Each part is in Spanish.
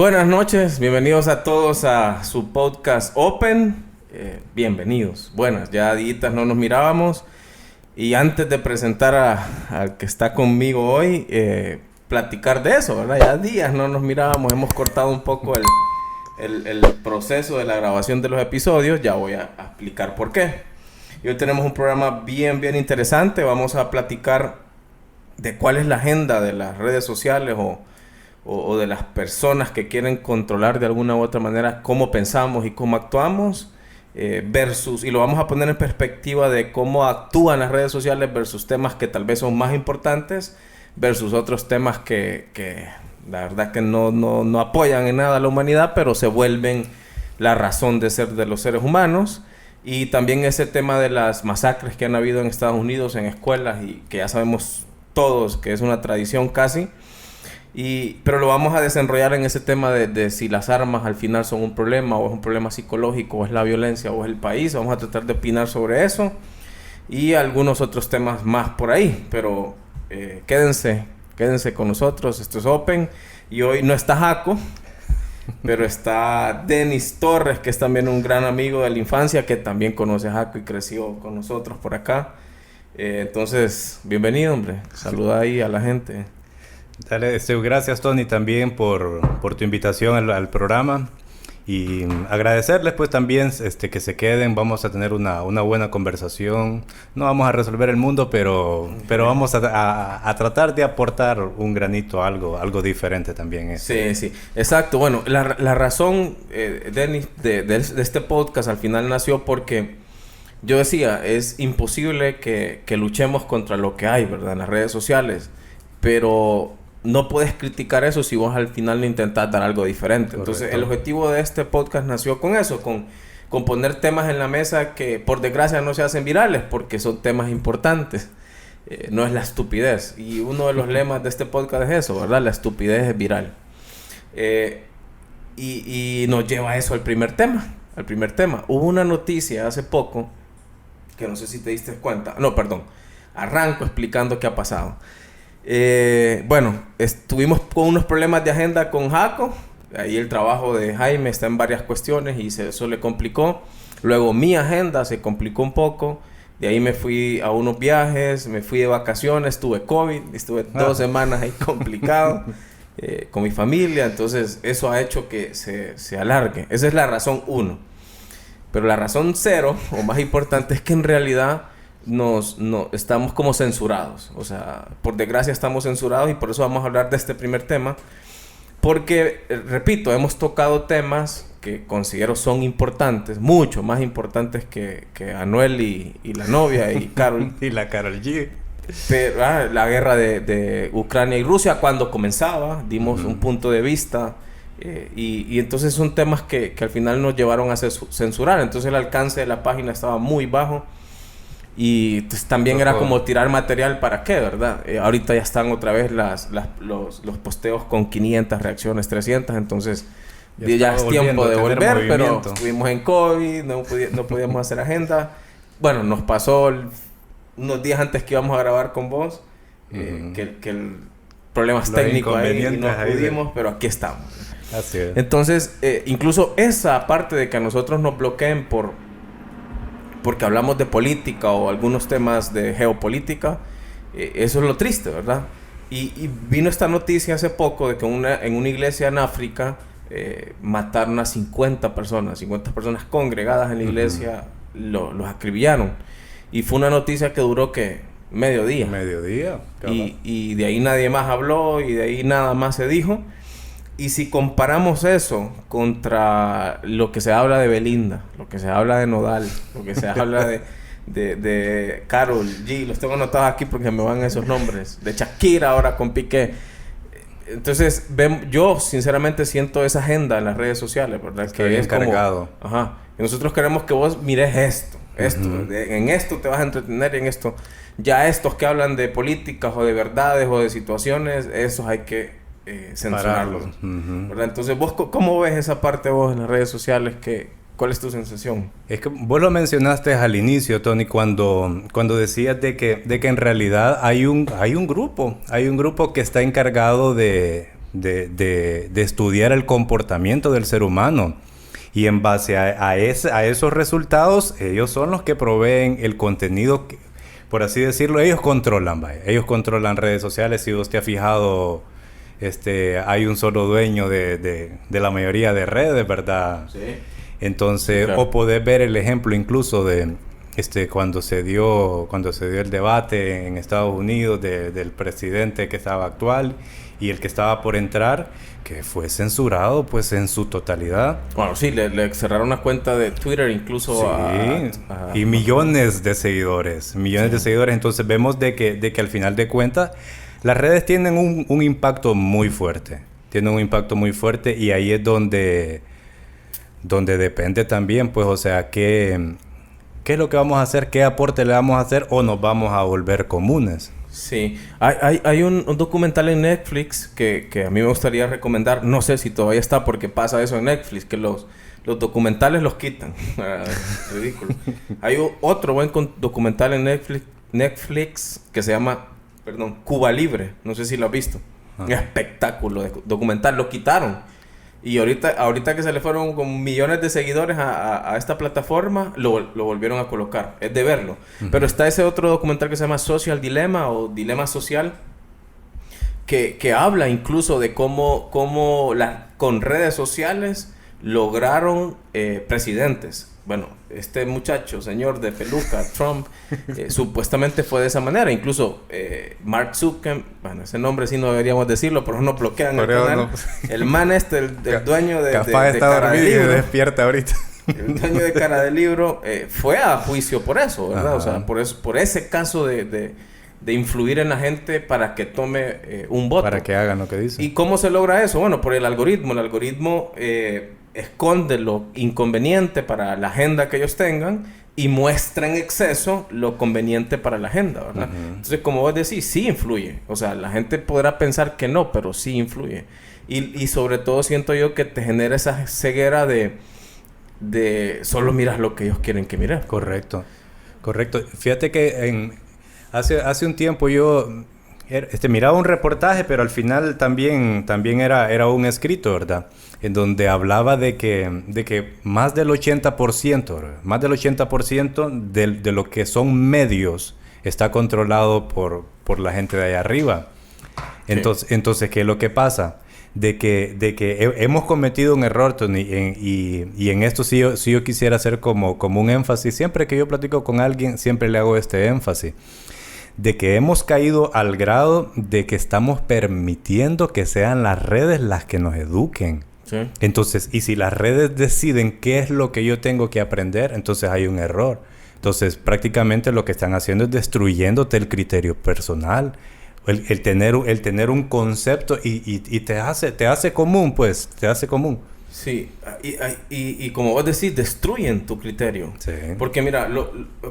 Buenas noches, bienvenidos a todos a su podcast Open. Bienvenidos. Buenas, ya días no nos mirábamos. Y antes de presentar al que está conmigo hoy, platicar de eso, ¿verdad? Ya días no nos mirábamos, hemos cortado un poco el proceso de la grabación de los episodios. Ya voy a explicar por qué. Y hoy tenemos un programa bien interesante. Vamos a platicar de cuál es la agenda de las redes sociales o de las personas que quieren controlar de alguna u otra manera cómo pensamos y cómo actuamos, versus, y lo vamos a poner en perspectiva de cómo actúan las redes sociales versus temas que tal vez son más importantes, versus otros temas que la verdad que no apoyan en nada a la humanidad, pero se vuelven la razón de ser de los seres humanos. Y también ese tema de las masacres que han habido en Estados Unidos en escuelas y que ya sabemos todos que es una tradición casi. Pero lo vamos a desenrollar en ese tema de si las armas al final son un problema o es un problema psicológico o es la violencia o es el país. Vamos a tratar de opinar sobre eso y algunos otros temas más por ahí, pero quédense con nosotros. Esto es Open y hoy no está Jaco, pero está Denis Torres, que es también un gran amigo de la infancia, que también conoce a Jaco y creció con nosotros por acá. Entonces, bienvenido, hombre. Saluda ahí a la gente. Dale, gracias, Tony, también por tu invitación al programa. Y agradecerles pues también que se queden. Vamos a tener una buena conversación. No vamos a resolver el mundo, pero vamos a tratar de aportar un granito, algo diferente también. Sí, exacto. Bueno, la razón, Denis, de este podcast al final nació porque yo decía, es imposible que luchemos contra lo que hay, ¿verdad? En las redes sociales, pero no puedes criticar eso si vos al final no intentás dar algo diferente. Correcto. Entonces, el objetivo de este podcast nació con eso, con poner temas en la mesa que por desgracia no se hacen virales porque son temas importantes. No es la estupidez. Y uno de los lemas de este podcast es eso, ¿verdad? La estupidez es viral. Y nos lleva a eso al primer tema. Hubo una noticia hace poco que no sé si te diste cuenta. No, perdón. Arranco explicando qué ha pasado. Bueno, estuvimos con unos problemas de agenda con Jaco. Ahí el trabajo de Jaime está en varias cuestiones y eso le complicó. Luego mi agenda se complicó un poco. De ahí me fui a unos viajes, me fui de vacaciones, tuve COVID, estuve 2 semanas ahí complicado con mi familia. Entonces eso ha hecho que se alargue. Esa es la razón 1. Pero la razón 0, o más importante, es que en realidad estamos como censurados. O sea, por desgracia estamos censurados y por eso vamos a hablar de este primer tema. Porque, repito, hemos tocado temas que considero son importantes, mucho más importantes que Anuel y la novia y Karol. Y la Karol G. Pero, la guerra de Ucrania y Rusia cuando comenzaba, dimos un punto de vista. Y entonces son temas que al final nos llevaron a censurar. Entonces el alcance de la página estaba muy bajo. Y pues, también era como tirar material para qué, ¿verdad? Ahorita ya están otra vez los posteos con 500 reacciones, 300. Entonces ya es tiempo de volver, pero estuvimos en COVID, no podíamos hacer agenda. Bueno, nos pasó unos días antes que íbamos a grabar con vos, que el problemas técnicos ahí y no pudimos, pero aquí estamos. Así es. Entonces, incluso esa parte de que a nosotros nos bloqueen porque hablamos de política o algunos temas de geopolítica, eso es lo triste, ¿verdad? Y vino esta noticia hace poco de que en una iglesia en África mataron a 50 personas congregadas en la iglesia, los acribillaron. Y fue una noticia que duró, mediodía. Y de ahí nadie más habló y de ahí nada más se dijo. Y si comparamos eso contra lo que se habla de Belinda, lo que se habla de Nodal, lo que se habla de Karol G, los tengo anotados aquí porque me van esos nombres, de Shakira ahora con Piqué. Entonces, yo sinceramente siento esa agenda en las redes sociales, ¿verdad? Estoy que es encargado. Y nosotros queremos que vos mires esto. En esto te vas a entretener, en esto. Ya estos que hablan de políticas o de verdades o de situaciones, esos hay que censurarlos. ¿Verdad? Entonces, ¿vos cómo ves esa parte vos en las redes sociales? ¿Cuál es tu sensación? Es que vos lo mencionaste al inicio, Tony, cuando decías de que en realidad hay un grupo que está encargado de de estudiar el comportamiento del ser humano. Y en base a esos resultados, ellos son los que proveen el contenido que, por así decirlo, ellos controlan, vaya. Ellos controlan redes sociales. Si usted ha fijado, hay un solo dueño de la mayoría de redes, ¿verdad? Sí. Entonces, claro. O poder ver el ejemplo incluso de cuando se dio el debate en Estados Unidos del presidente que estaba actual y el que estaba por entrar, que fue censurado pues en su totalidad. Bueno, sí, le cerraron una cuenta de Twitter incluso Sí, y millones de seguidores, de seguidores. Entonces vemos de que al final de cuentas las redes tienen un impacto muy fuerte. Tienen un impacto muy fuerte y ahí es donde depende también, pues, o sea, qué es lo que vamos a hacer, qué aporte le vamos a hacer o nos vamos a volver comunes. Sí, hay un documental en Netflix que a mí me gustaría recomendar. No sé si todavía está porque pasa eso en Netflix, que los documentales los quitan. Ridículo. Hay otro buen documental en Netflix que se llama, Cuba Libre. No sé si lo has visto. Un espectáculo de documental. Lo quitaron. Y ahorita que se le fueron con millones de seguidores a esta plataforma, lo volvieron a colocar. Es de verlo. Uh-huh. Pero está ese otro documental que se llama Social Dilemma o Dilema Social, que habla incluso de cómo con redes sociales lograron presidentes. Bueno, este muchacho, señor de peluca, Trump, supuestamente fue de esa manera. Incluso Mark Zuckerberg, bueno, ese nombre sí no deberíamos decirlo, pero nos bloquean el canal. No. El man el dueño de Cara de Libro. Despierta ahorita. El dueño de Cara de Libro fue a juicio por eso, ¿verdad? Ajá. O sea, por ese caso de influir en la gente para que tome un voto. Para que hagan lo que dice. ¿Y cómo se logra eso? Bueno, por el algoritmo. El algoritmo esconde lo inconveniente para la agenda que ellos tengan y muestra en exceso lo conveniente para la agenda, ¿verdad? Uh-huh. Entonces, como vos decís, sí influye. O sea, la gente podrá pensar que no, pero sí influye. Y sobre todo siento yo que te genera esa ceguera de solo miras lo que ellos quieren que mires. Correcto. Fíjate que hace un tiempo yo miraba un reportaje, pero al final también era un escrito, ¿verdad? En donde hablaba de que más del 80% de lo que son medios está controlado por la gente de allá arriba. Entonces, ¿qué es lo que pasa? De que hemos cometido un error, Tony, y en esto sí yo quisiera hacer como un énfasis. Siempre que yo platico con alguien, siempre le hago este énfasis. De que hemos caído al grado de que estamos permitiendo que sean las redes las que nos eduquen. Sí. Entonces, y si las redes deciden qué es lo que yo tengo que aprender, entonces hay un error. Entonces, prácticamente lo que están haciendo es destruyéndote el criterio personal. El tener un concepto y te hace común, pues, te hace común. Sí, y como vos decís, destruyen tu criterio. Sí. Porque mira,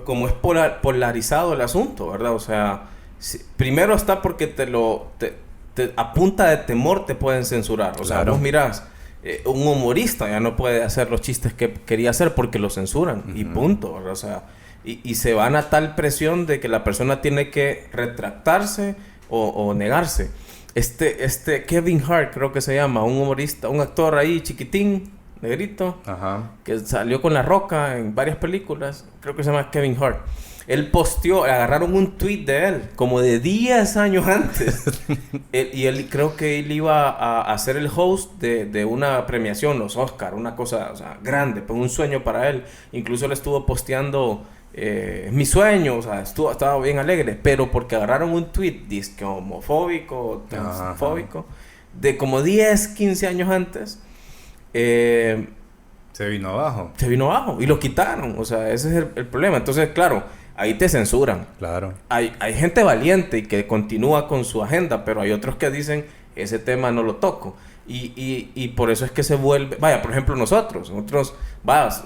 como es polarizado el asunto, ¿verdad? O sea, primero está porque a punta de temor te pueden censurar. O sea, claro. Vos mirás, un humorista ya no puede hacer los chistes que quería hacer porque lo censuran. Uh-huh. Y punto, ¿verdad? O sea, y se van a tal presión de que la persona tiene que retractarse o negarse. Kevin Hart, creo que se llama, un humorista, un actor ahí chiquitín, negrito, ajá, que salió con La Roca en varias películas, creo que se llama Kevin Hart. Él posteó, agarraron un tweet de él, como de 10 años antes. Él creo que él iba a ser el host de una premiación, los Oscar, una cosa, o sea, grande, pues un sueño para él. Incluso él estuvo posteando mi sueño, o sea, estaba bien alegre, pero porque agarraron un tweet disque homofóbico, transfóbico, de como 10, 15 años antes, se vino abajo y lo quitaron. O sea, ese es el problema. Entonces, claro, ahí te censuran. Claro. Hay gente valiente y que continúa con su agenda, pero hay otros que dicen, ese tema no lo toco. Y por eso es que se vuelve... Vaya, por ejemplo, nosotros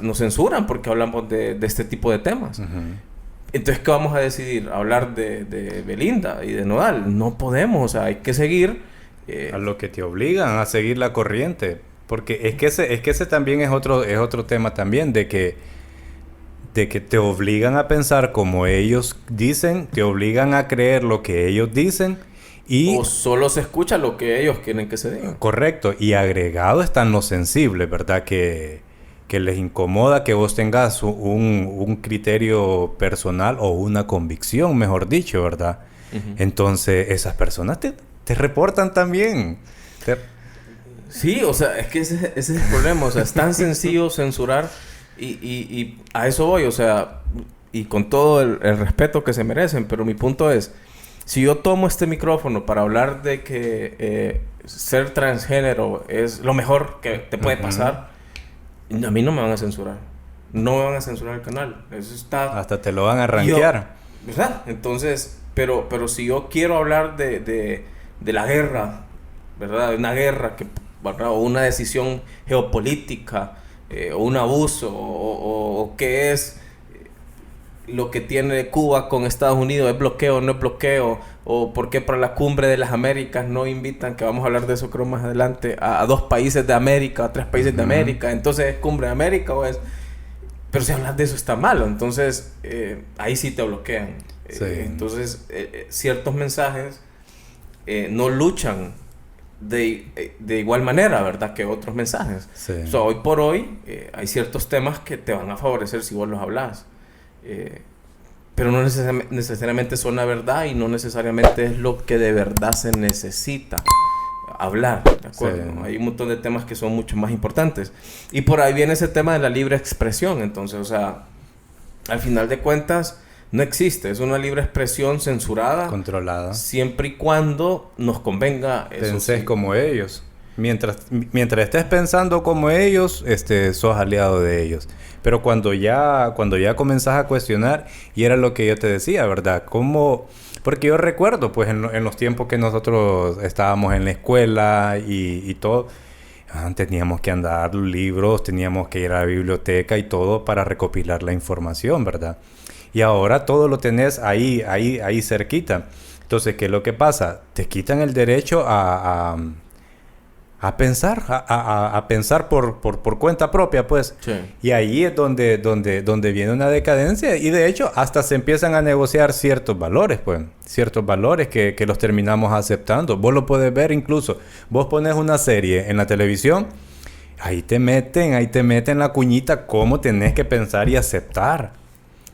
nos censuran porque hablamos de este tipo de temas. Uh-huh. Entonces, ¿qué vamos a decidir? ¿Hablar de Belinda y de Nodal? No podemos, o sea, hay que seguir... a lo que te obligan a seguir la corriente. Porque es que ese también es otro tema también, de que te obligan a pensar como ellos dicen, te obligan a creer lo que ellos dicen... Y, o solo se escucha lo que ellos quieren que se diga. correcto. Y agregado están los sensibles, ¿verdad? Que les incomoda que vos tengas un criterio personal o una convicción, mejor dicho, ¿verdad? Entonces, esas personas te reportan también. Sí, o sea, es que ese es el problema. O sea, es tan sencillo censurar y a eso voy. O sea, y con todo el respeto que se merecen. Pero mi punto es, si yo tomo este micrófono para hablar de que ser transgénero es lo mejor que te puede pasar, a mí no me van a censurar. No me van a censurar el canal. Eso está... Hasta te lo van a rankear. ¿Verdad? Entonces, pero si yo quiero hablar de la guerra, ¿verdad? De una guerra que, ¿verdad? O una decisión geopolítica, o un abuso, o qué es lo que tiene Cuba con Estados Unidos, ¿es bloqueo o no es bloqueo? O por qué para la cumbre de las Américas no invitan, que vamos a hablar de eso creo más adelante, a 2 países de América, a 3 países de América. Entonces, ¿es cumbre de América o es...? Pero si hablas de eso está malo. Entonces, ahí sí te bloquean. Sí. Entonces, ciertos mensajes no luchan de igual manera, ¿verdad? Que otros mensajes. Sí. O sea, hoy por hoy hay ciertos temas que te van a favorecer si vos los hablas. Pero no necesariamente son la verdad y no necesariamente es lo que de verdad se necesita hablar, ¿de acuerdo? Sí. Hay un montón de temas que son mucho más importantes. Y por ahí viene ese tema de la libre expresión. Entonces, o sea, al final de cuentas, no existe. Es una libre expresión censurada. Controlada. Siempre y cuando nos convenga eso. Pensés sí. como ellos. Mientras estés pensando como ellos, sos aliado de ellos. Pero cuando ya comenzás a cuestionar, y era lo que yo te decía, ¿verdad? Porque yo recuerdo, pues, en los tiempos que nosotros estábamos en la escuela y todo, teníamos que andar libros, teníamos que ir a la biblioteca y todo para recopilar la información, ¿verdad? Y ahora todo lo tenés ahí cerquita. Entonces, ¿qué es lo que pasa? Te quitan el derecho a pensar, a pensar por cuenta propia, pues. Sí. Y ahí es donde viene una decadencia. Y de hecho, hasta se empiezan a negociar ciertos valores, pues. Ciertos valores que los terminamos aceptando. Vos lo puedes ver incluso. Vos pones una serie en la televisión, ahí te meten la cuñita cómo tenés que pensar y aceptar.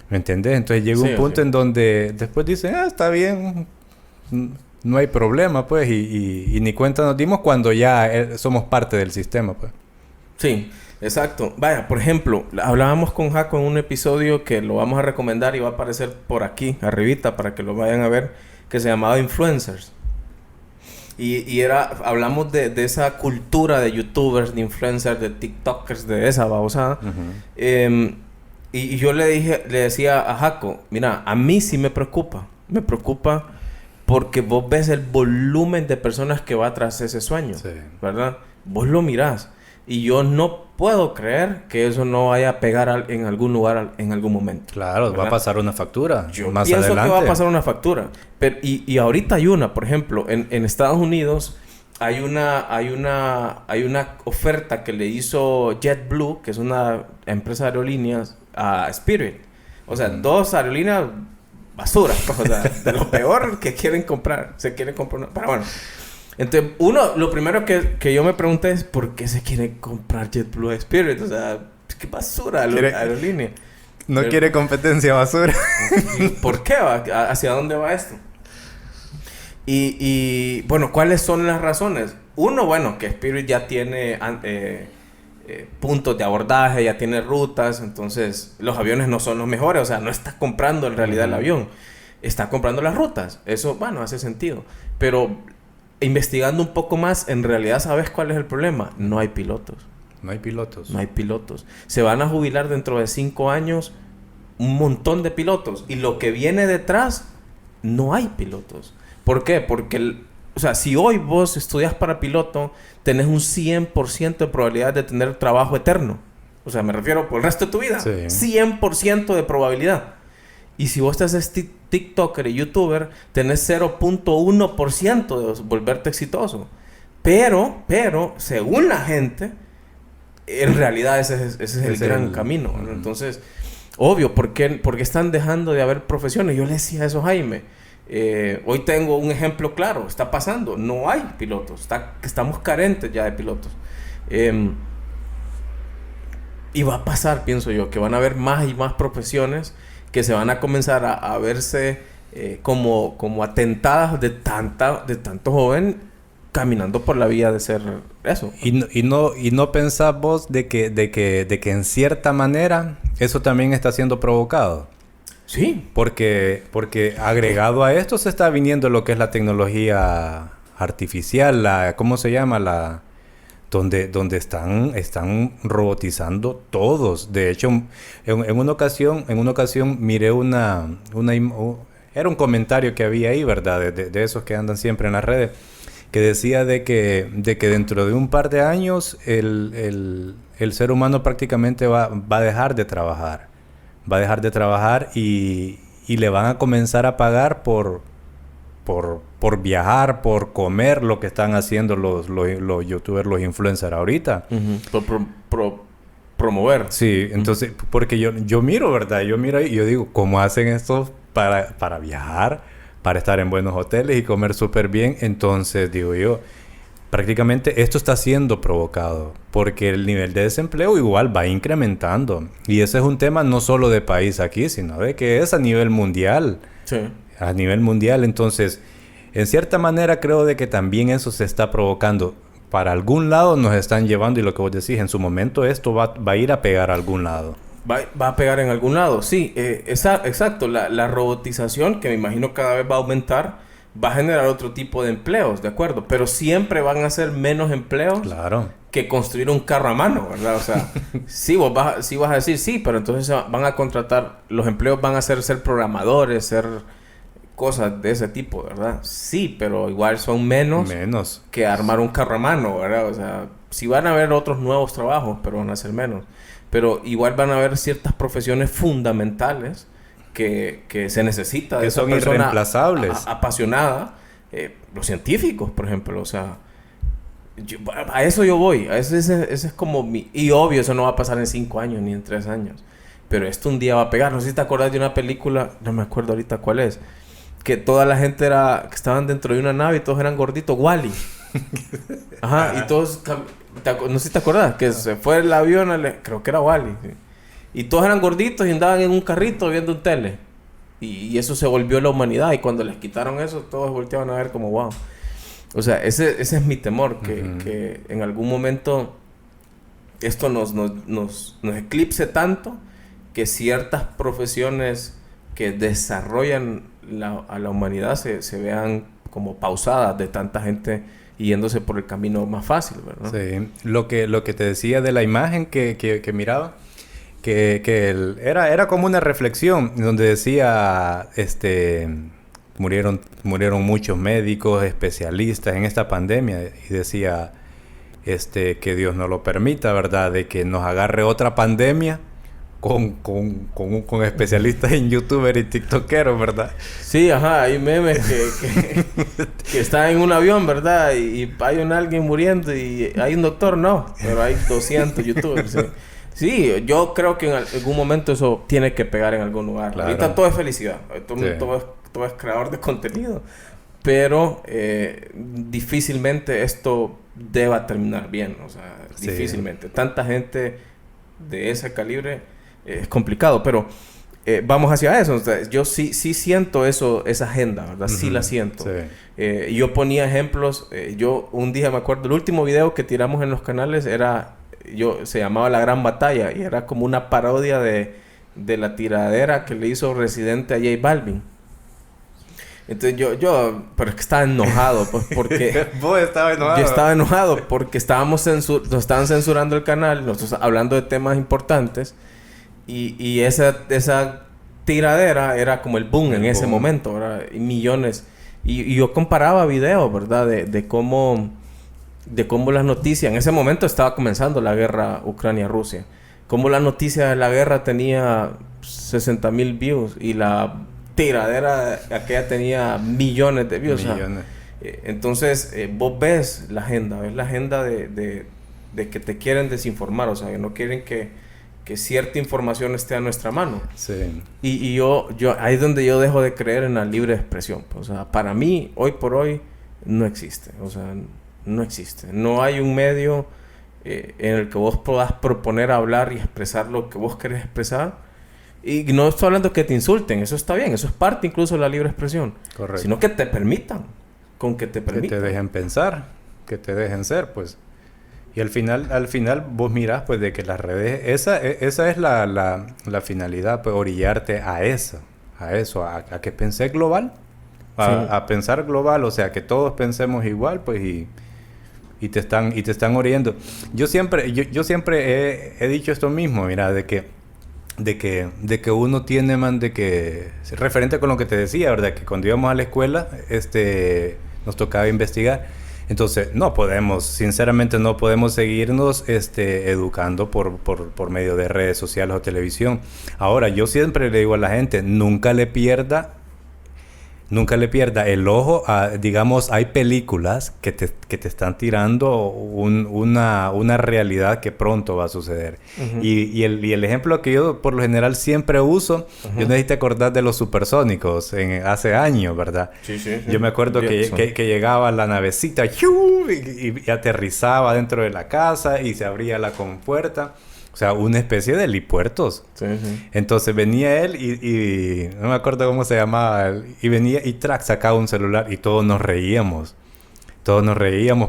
¿Me entendés? Entonces llega un punto en donde después dicen, está bien, no hay problema, pues, y ni cuenta nos dimos cuando ya somos parte del sistema, pues. Sí, exacto. Vaya, por ejemplo, hablábamos con Jaco en un episodio que lo vamos a recomendar y va a aparecer por aquí, arribita, para que lo vayan a ver, que se llamaba Influencers. Y hablamos de esa cultura de youtubers, de influencers, de tiktokers, de esa babosada. Y yo le decía a Jaco, mira, a mí sí me preocupa porque vos ves el volumen de personas que va tras ese sueño, sí, ¿verdad? Vos lo mirás. Y yo no puedo creer que eso no vaya a pegar en algún lugar en algún momento. Claro, ¿verdad? Va a pasar una factura. Yo más pienso adelante que va a pasar una factura. Pero, y ahorita hay una, por ejemplo, en Estados Unidos hay una oferta que le hizo JetBlue, que es una empresa de aerolíneas, a Spirit. O sea, 2 aerolíneas basura, o sea, de lo peor que quieren comprar. Se quieren comprar una... Pero bueno. Entonces, lo primero que yo me pregunté es ¿por qué se quiere comprar JetBlue Spirit? O sea, qué basura aerolínea. No quiere competencia, basura. ¿Por qué va? ¿Hacia dónde va esto? Y bueno, ¿cuáles son las razones? Uno, bueno, que Spirit ya tiene puntos de abordaje, ya tiene rutas, entonces los aviones no son los mejores, o sea, no está comprando en realidad el avión, está comprando las rutas. Eso, bueno, hace sentido. Pero investigando un poco más, en realidad, ¿sabes cuál es el problema? No hay pilotos. No hay pilotos. No hay pilotos. Se van a jubilar dentro de 5 años un montón de pilotos. Y lo que viene detrás, no hay pilotos. ¿Por qué? Porque, o sea, si hoy vos estudias para piloto, tenés un 100% de probabilidad de tener trabajo eterno. O sea, me refiero por el resto de tu vida. Sí. 100% de probabilidad. Y si vos te haces TikToker y YouTuber, tenés 0.1% de volverte exitoso. Pero, según la gente, en realidad ese es el gran camino, ¿no? Entonces, obvio, ¿por qué están dejando de haber profesiones? Yo le decía eso a Jaime. Hoy tengo un ejemplo claro, está pasando, no hay pilotos, estamos carentes ya de pilotos. Y va a pasar, pienso yo, que van a haber más y más profesiones que se van a comenzar a verse como atentadas de tanto joven caminando por la vía de ser eso. Y no pensás vos de que en cierta manera eso también está siendo provocado. Sí. Porque agregado a esto se está viniendo lo que es la tecnología artificial, ¿cómo se llama? Donde están robotizando todos. De hecho, en una ocasión miré era un comentario que había ahí, ¿verdad? De esos que andan siempre en las redes, que decía de que dentro de un par de años el ser humano prácticamente va a dejar de trabajar. Va a dejar de trabajar y le van a comenzar a pagar por viajar, por comer, lo que están haciendo los youtubers, los influencers ahorita. Por promover. Sí, entonces, porque yo miro, ¿verdad? Yo miro y yo digo, ¿cómo hacen esto para viajar, para estar en buenos hoteles y comer súper bien? Entonces, digo yo, prácticamente esto está siendo provocado porque el nivel de desempleo igual va incrementando. Y ese es un tema no solo de país aquí, sino de que es a nivel mundial. Sí. A nivel mundial. Entonces, en cierta manera creo de que también eso se está provocando. Para algún lado nos están llevando, y lo que vos decís, en su momento esto va a ir a pegar a algún lado. Va a pegar en algún lado, sí. Exacto. La robotización, que me imagino cada vez va a aumentar, va a generar otro tipo de empleos, ¿de acuerdo? Pero siempre van a ser menos empleos, claro, que construir un carro a mano, ¿verdad? O sea, sí, vas a decir sí, pero entonces van a contratar, los empleos van a ser programadores, ser cosas de ese tipo, ¿verdad? Sí, pero igual son menos que armar un carro a mano, ¿verdad? O sea, sí van a haber otros nuevos trabajos, pero van a ser menos. Pero igual van a haber ciertas profesiones fundamentales que se necesita de que esa son persona irreemplazables. Apasionada. Los científicos, por ejemplo, o sea, a eso yo voy. Ese es como mi... Y obvio, eso no va a pasar en 5 años ni en 3 años. Pero esto un día va a pegar. No sé si te acuerdas de una película, no me acuerdo ahorita cuál es, que toda la gente que estaban dentro de una nave y todos eran gorditos. Wall-E. Ajá, y todos... No sé si te acuerdas, que se fue el avión, creo que era Wall-E. Sí. Y todos eran gorditos y andaban en un carrito viendo un tele. Y eso se volvió la humanidad. Y cuando les quitaron eso, todos volteaban a ver como wow. O sea, ese es mi temor. Que en algún momento esto nos eclipse tanto que ciertas profesiones que desarrollan a la humanidad se vean como pausadas de tanta gente yéndose por el camino más fácil, ¿verdad? Sí. Lo que te decía de la imagen que miraba, era como una reflexión donde decía, murieron muchos médicos, especialistas en esta pandemia, y decía, que Dios no lo permita, ¿verdad? De que nos agarre otra pandemia con especialistas en youtuber y tiktokeros, ¿verdad? Sí, ajá, hay memes que están en un avión, ¿verdad? Y hay alguien muriendo y hay un doctor, no, pero hay 200 youtubers, sí. Sí, yo creo que en algún momento eso tiene que pegar en algún lugar. Claro. Ahorita todo es felicidad, todo es creador de contenido, pero difícilmente esto deba terminar bien, o sea, difícilmente. Tanta gente de ese calibre es complicado, pero vamos hacia eso. O sea, yo sí siento esa agenda, ¿verdad? Sí la siento. Sí. Yo ponía ejemplos. Yo un día me acuerdo, el último video que tiramos en los canales se llamaba La Gran Batalla, y era como una parodia de la tiradera que le hizo Residente a J Balvin. Entonces pero es que estaba enojado, pues, porque... ¿Vos estabas enojado? Yo estaba enojado porque nos estaban censurando el canal, nosotros hablando de temas importantes, y esa tiradera era como el boom en ese momento, ¿verdad? Y millones. Y yo comparaba videos, ¿verdad? De cómo las noticias... En ese momento estaba comenzando la guerra Ucrania-Rusia. Cómo la noticia de la guerra tenía 60,000 views y la tiradera aquella tenía millones de views. Millones. Entonces, vos ves la agenda de que te quieren desinformar. O sea, que no quieren que que cierta información esté a nuestra mano. Sí. Y yo ahí es donde yo dejo de creer en la libre expresión. O sea, para mí, hoy por hoy, no existe. O sea, no existe. No hay un medio en el que vos puedas proponer hablar y expresar lo que vos querés expresar. Y no estoy hablando que te insulten, eso está bien, eso es parte incluso de la libre expresión. Correcto. Sino que te permitan, con que te permitan. Que te dejen pensar, que te dejen ser, pues. Y al final vos mirás, pues, de que las redes, esa es la finalidad, pues, orillarte a eso, a que pensé global, a pensar global, o sea, que todos pensemos igual, pues, y te están orillando. Yo siempre he dicho esto mismo, mira, de que uno tiene, man, de que... Referente con lo que te decía, ¿verdad? Que cuando íbamos a la escuela, nos tocaba investigar. Entonces, sinceramente no podemos seguirnos educando por medio de redes sociales o televisión. Ahora, yo siempre le digo a la gente, nunca le pierda el ojo a, digamos, hay películas que te están tirando una realidad que pronto va a suceder. Uh-huh. Y el ejemplo que yo por lo general siempre uso, uh-huh. Yo no sé si te acordás de los supersónicos hace años, ¿verdad? Sí. Yo me acuerdo que llegaba la navecita y aterrizaba dentro de la casa y se abría la compuerta. O sea, una especie de helipuertos. Sí. Entonces venía él y no me acuerdo cómo se llamaba él. Y venía y sacaba un celular y todos nos reíamos.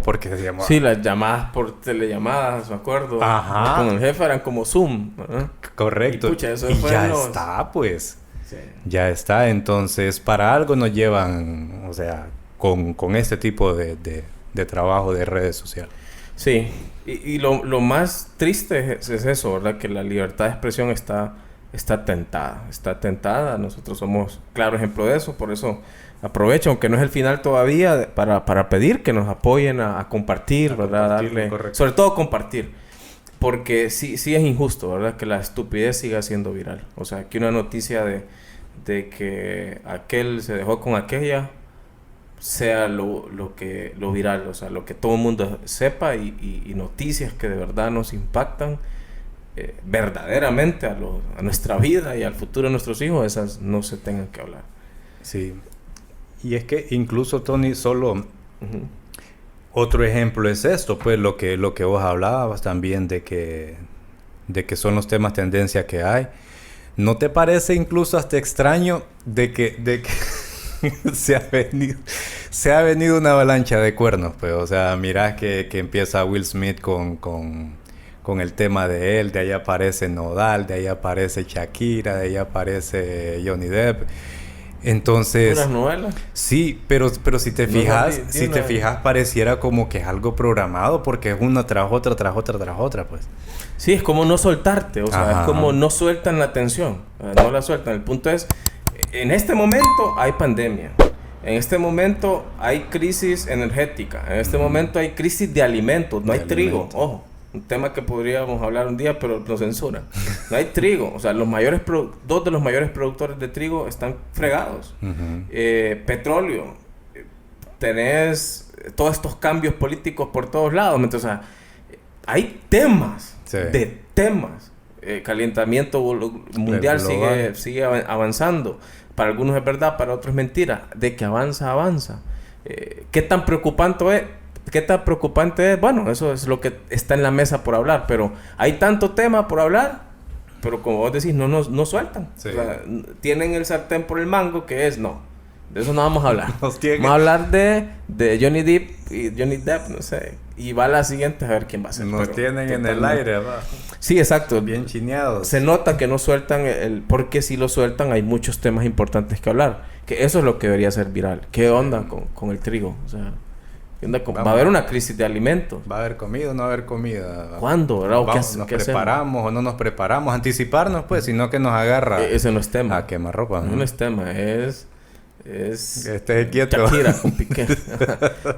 Porque decíamos... Sí, las llamadas por telellamadas, me acuerdo. Ajá. Con el jefe eran como Zoom, ¿verdad? Correcto. Y, pucha, eso está, pues. Sí. Ya está. Entonces, para algo nos llevan, o sea, con este tipo de trabajo de redes sociales. Sí, y lo más triste es eso, ¿verdad? Que la libertad de expresión está tentada. Nosotros somos claro ejemplo de eso, por eso aprovecho, aunque no es el final todavía, para pedir que nos apoyen a compartir, ¿verdad? Darle, sobre todo compartir, porque sí es injusto, ¿verdad? Que la estupidez siga siendo viral. O sea, que una noticia de que aquel se dejó con aquella sea lo viral, o sea, lo que todo el mundo sepa y noticias que de verdad nos impactan verdaderamente a nuestra vida y al futuro de nuestros hijos, esas no se tengan que hablar. Sí. Y es que incluso, Tony, solo uh-huh. Otro ejemplo es esto, pues lo que vos hablabas también de que son los temas tendencia que hay. ¿No te parece incluso hasta extraño de que se ha venido una avalancha de cuernos, pues? O sea, mirá que empieza Will Smith con el tema de él, de ahí aparece Nodal, de ahí aparece Shakira, de ahí aparece Johnny Depp. Entonces... ¿Unas novelas? Sí, pero si te fijas, pareciera como que es algo programado, porque es una tras otra, pues. Sí, es como no soltarte, o sea, ajá. Es como no sueltan la atención, no la sueltan. El punto es, en este momento hay pandemia, en este momento hay crisis energética, en este momento hay crisis de alimentos, no hay trigo, ojo. Un tema que podríamos hablar un día, pero nos censuran. No hay trigo. O sea, dos de los mayores productores de trigo están fregados. Uh-huh. Petróleo. Tenés todos estos cambios políticos por todos lados. Entonces, o sea, hay temas. Sí. De temas. Calentamiento mundial sigue avanzando. Para algunos es verdad, para otros es mentira. De que avanza. ¿Qué tan preocupante es? Bueno, eso es lo que está en la mesa por hablar, pero hay tanto tema por hablar, pero como vos decís, no sueltan. Sí. O sea, tienen el sartén por el mango, que es no. De eso no vamos a hablar. Vamos a hablar de Johnny Depp, no sé. Y va la siguiente a ver quién va a ser. Nos tienen en el aire, va. Sí, exacto. Bien chineados. Se nota que no sueltan porque si lo sueltan hay muchos temas importantes que hablar. Que eso es lo que debería ser viral. ¿Qué onda con el trigo? O sea... ¿Va a haber una crisis de alimentos? ¿Va a haber comida o no va a haber comida? ¿Cuándo? ¿Nos preparamos o no nos preparamos? Anticiparnos, pues, sino que nos agarra... Ese no es tema. A quemarropa. No es tema, es quieto. Shakira con Piqué.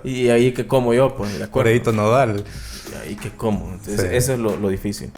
Y ahí que como yo, pues, ¿de acuerdo? Corredito Nodal. Y ahí que como. Entonces, sí. Eso es lo difícil.